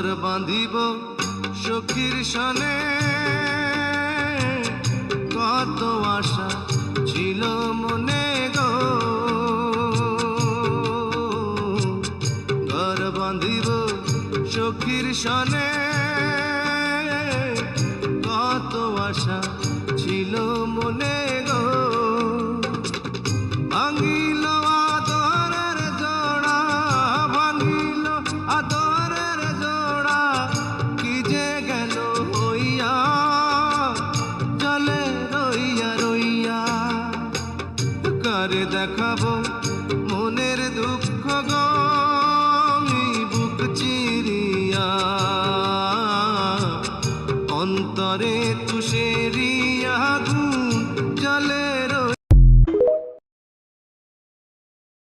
ঘর বাঁধিব সখীর সনে, কত আশা ছিল মনে গো। ঘর বাঁধিব সখীর সনে, কত আশা ছিল মনে গো। ভাঙিল আদরের জোড়া, ভাঙিল আদরের জোড়া, কি যে গেল হইয়া জলে রইয়া রইয়া। কারে দেখাবো মনের দুঃখ গো, বুক চিরিয়া অন্তরে